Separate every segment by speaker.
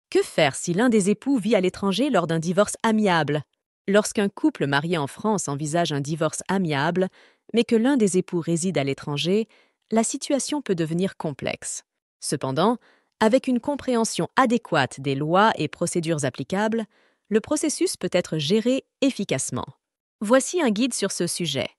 Speaker 1: Que faire si l'un des époux vit à l'étranger lors d'un divorce amiable? Lorsqu'un couple marié en France envisage un divorce amiable, mais que l'un des époux réside à l'étranger, la situation peut devenir complexe. Cependant, avec une compréhension adéquate des lois et procédures applicables, le processus peut être géré efficacement. Voici un guide sur ce sujet.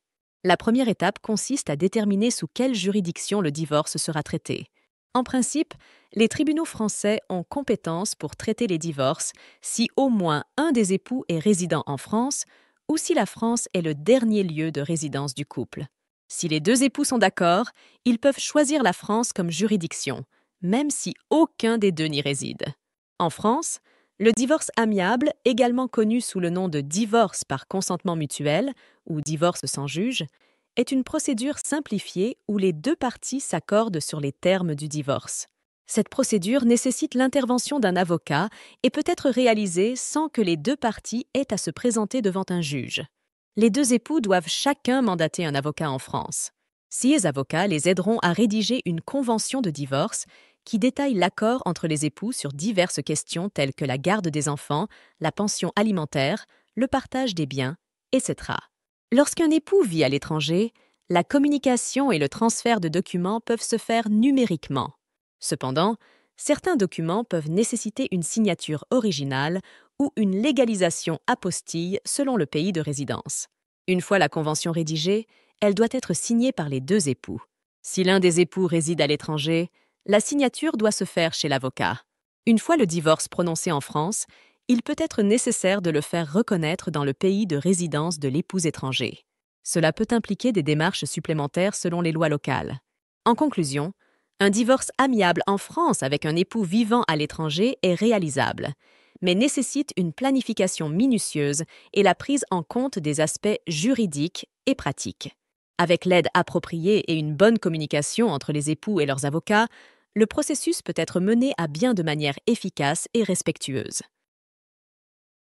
Speaker 1: La première étape consiste à déterminer sous quelle juridiction le divorce sera traité. En principe, les tribunaux français ont compétence pour traiter les divorces si au moins un des époux est résident en France ou si la France est le dernier lieu de résidence du couple. Si les deux époux sont d'accord, ils peuvent choisir la France comme juridiction, même si aucun des deux n'y réside. En France, le divorce amiable, également connu sous le nom de divorce par consentement mutuel ou divorce sans juge, est une procédure simplifiée où les deux parties s'accordent sur les termes du divorce. Cette procédure nécessite l'intervention d'un avocat et peut être réalisée sans que les deux parties aient à se présenter devant un juge. Les deux époux doivent chacun mandater un avocat en France. Ces avocats les aideront à rédiger une convention de divorce qui détaille l'accord entre les époux sur diverses questions telles que la garde des enfants, la pension alimentaire, le partage des biens, etc. Lorsqu'un époux vit à l'étranger, la communication et le transfert de documents peuvent se faire numériquement. Cependant, certains documents peuvent nécessiter une signature originale ou une légalisation apostille selon le pays de résidence. Une fois la convention rédigée, elle doit être signée par les deux époux. Si l'un des époux réside à l'étranger, la signature doit se faire chez l'avocat. Une fois le divorce prononcé en France, il peut être nécessaire de le faire reconnaître dans le pays de résidence de l'époux étranger. Cela peut impliquer des démarches supplémentaires selon les lois locales. En conclusion, un divorce amiable en France avec un époux vivant à l'étranger est réalisable, mais nécessite une planification minutieuse et la prise en compte des aspects juridiques et pratiques. Avec l'aide appropriée et une bonne communication entre les époux et leurs avocats, le processus peut être mené à bien de manière efficace et respectueuse.